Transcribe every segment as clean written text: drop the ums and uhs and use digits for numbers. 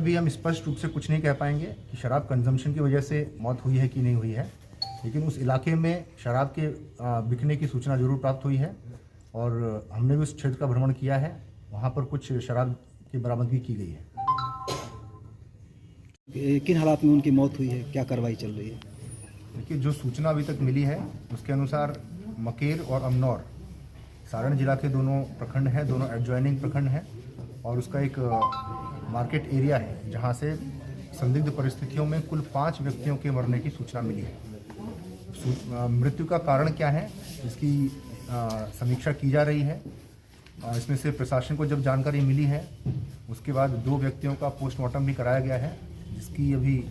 अभी हम स्पष्ट रूप से कुछ नहीं कह पाएंगे कि शराब कंजम्पशन की वजह से मौत हुई है कि नहीं हुई है, लेकिन उस इलाके में शराब के बिकने की सूचना जरूर प्राप्त हुई है और हमने भी उस क्षेत्र का भ्रमण किया है। वहाँ पर कुछ शराब की बरामदगी की गई है। किन हालात में उनकी मौत हुई है, क्या कार्रवाई चल रही है? देखिए, जो सूचना अभी तक मिली है उसके अनुसार मकेर और अमनौर सारण जिला के दोनों प्रखंड हैं, दोनों एडजॉइनिंग प्रखंड हैं और उसका एक मार्केट एरिया है जहां से संदिग्ध परिस्थितियों में कुल 5 व्यक्तियों के मरने की सूचना मिली है। मृत्यु का कारण क्या है इसकी समीक्षा की जा रही है। इसमें से प्रशासन को जब जानकारी मिली है उसके बाद 2 व्यक्तियों का पोस्टमार्टम भी कराया गया है, जिसकी अभी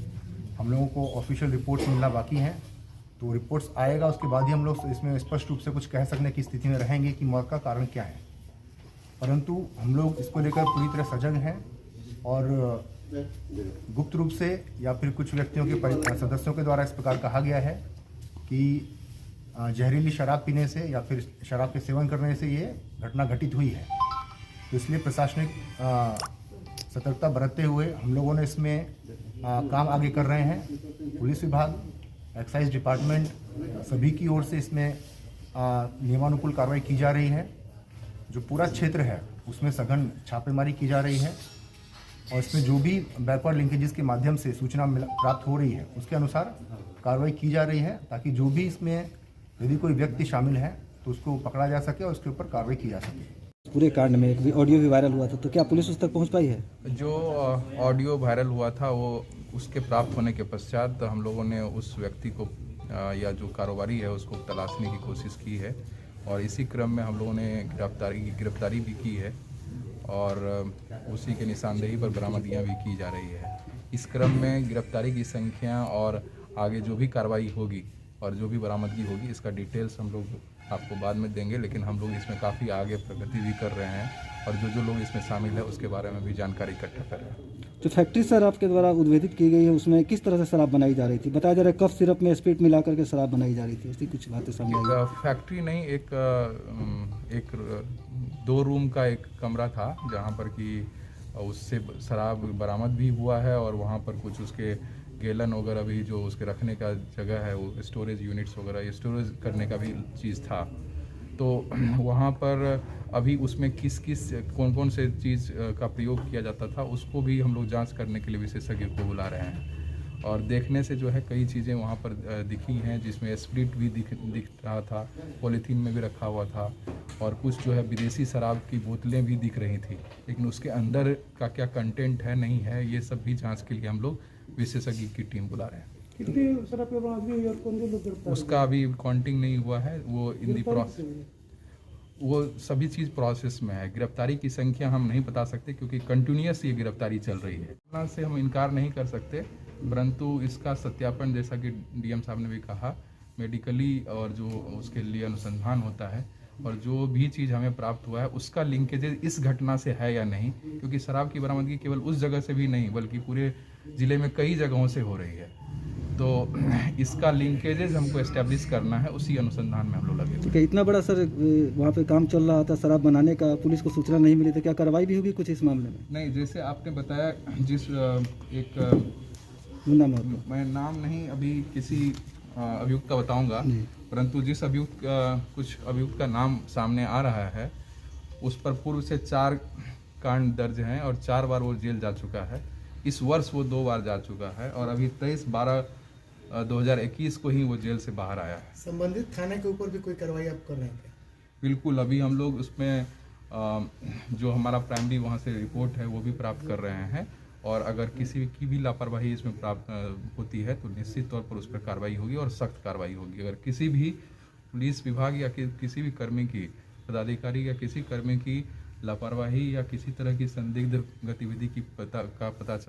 हम लोगों को ऑफिशियल रिपोर्ट्स मिलना बाकी हैं। तो रिपोर्ट्स आएगा उसके बाद ही हम लोग इसमें स्पष्ट रूप से कुछ कह सकने की स्थिति में रहेंगे कि मौत का कारण क्या है। परंतु हम लोग इसको लेकर पूरी तरह सजग हैं और गुप्त रूप से या फिर कुछ व्यक्तियों के सदस्यों के द्वारा इस प्रकार कहा गया है कि जहरीली शराब पीने से या फिर शराब के सेवन करने से ये घटना घटित हुई है। तो इसलिए प्रशासनिक सतर्कता बरतते हुए हम लोगों ने इसमें काम आगे कर रहे हैं। पुलिस विभाग, एक्साइज डिपार्टमेंट सभी की ओर से इसमें नियमानुकूल कार्रवाई की जा रही है। जो पूरा क्षेत्र है उसमें सघन छापेमारी की जा रही है और इसमें जो भी बैकवर्ड लिंकेजेस के माध्यम से सूचना प्राप्त हो रही है उसके अनुसार कार्रवाई की जा रही है, ताकि जो भी इसमें यदि कोई व्यक्ति शामिल है तो उसको पकड़ा जा सके और उसके ऊपर कार्रवाई की जा सके। पूरे कांड में एक ऑडियो भी वायरल हुआ था, तो क्या पुलिस उस तक पहुंच पाई है? जो ऑडियो वायरल हुआ था वो उसके प्राप्त होने के पश्चात हम लोगों ने उस व्यक्ति को या जो कारोबारी है उसको तलाशने की कोशिश की है और इसी क्रम में हम लोगों ने गिरफ्तारी भी की है और उसी के निशानदेही पर बरामदगियाँ भी की जा रही है। इस क्रम में गिरफ्तारी की संख्या और आगे जो भी कार्रवाई होगी और जो भी बरामदगी होगी इसका डिटेल्स हम लोग आपको बाद में देंगे, लेकिन हम लोग इसमें काफ़ी आगे प्रगति भी कर रहे हैं और जो लोग इसमें शामिल है उसके बारे में भी जानकारी इकट्ठा कर रहे हैं। जो फैक्ट्री शराब के द्वारा उद्भेदित की गई है उसमें किस तरह से शराब बनाई जा रही थी? बताया जा रहा है कफ सिरप में स्पिरिट मिला करके शराब बनाई जा रही थी, इसकी कुछ बातें सामने आई? फैक्ट्री नहीं, एक 2 रूम का एक कमरा था जहाँ पर कि उससे शराब बरामद भी हुआ है और वहाँ पर कुछ उसके गैलन वगैरह भी जो उसके रखने का जगह है वो स्टोरेज यूनिट्स वगैरह स्टोरेज करने का भी चीज़ था। तो वहाँ पर अभी उसमें कौन कौन से चीज़ का प्रयोग किया जाता था उसको भी हम लोग जांच करने के लिए विशेषज्ञ को बुला रहे हैं और देखने से जो है कई चीज़ें वहाँ पर दिखी हैं, जिसमें स्पिरिट भी दिख रहा था, पॉलीथीन में भी रखा हुआ था और कुछ जो है विदेशी शराब की बोतलें भी दिख रही थी, लेकिन उसके अंदर का क्या कंटेंट है नहीं है ये सब भी जांच के लिए हम लोग विशेषज्ञ की टीम बुला रहे हैं। कितनी शराब की बरामदगी हुई और कौन से लोग गिरफ्तार? उसका अभी काउंटिंग नहीं हुआ है, वो इन दी प्रोसेस, वो सभी चीज़ प्रोसेस में है। गिरफ्तारी की संख्या हम नहीं बता सकते क्योंकि कंटिन्यूस ये गिरफ्तारी चल रही है। घटना से हम इनकार नहीं कर सकते, परंतु इसका सत्यापन जैसा कि डीएम साहब ने भी कहा मेडिकली और जो उसके लिए अनुसंधान होता है और जो भी चीज़ हमें प्राप्त हुआ है उसका लिंकेज इस घटना से है या नहीं, क्योंकि शराब की बरामदगी केवल उस जगह से भी नहीं बल्कि पूरे ज़िले में कई जगहों से हो रही है। तो इसका लिंकेजेस हमको एस्टेब्लिश करना है, उसी अनुसंधान में हम लोग लगे। ठीक है, इतना बड़ा सर वहाँ पे काम चल रहा था शराब बनाने का, पुलिस को सूचना नहीं मिली, तो क्या कार्रवाई भी होगी कुछ इस मामले में? नहीं, जैसे आपने बताया जिस एक मुन्ना महतो, मैं नाम नहीं अभी किसी अभियुक्त का बताऊंगा, परंतु जिस कुछ अभियुक्त का नाम सामने आ रहा है उस पर पूर्व से 4 कांड दर्ज हैं और 4 बार वो जेल जा चुका है। इस वर्ष वो 2 बार जा चुका है और अभी 23/12/2021 को ही वो जेल से बाहर आया है। संबंधित थाने के ऊपर भी कोई कार्रवाई आप कर रहे हैं क्या? बिल्कुल, अभी हम लोग उसमें जो हमारा प्राइमरी वहाँ से रिपोर्ट है वो भी प्राप्त कर रहे हैं और अगर किसी की भी लापरवाही इसमें प्राप्त होती है तो निश्चित तौर पर उस पर कार्रवाई होगी और सख्त कार्रवाई होगी। अगर किसी भी पुलिस विभाग या किसी भी कर्मी की, पदाधिकारी या किसी कर्मी की लापरवाही या किसी तरह की संदिग्ध गतिविधि की पता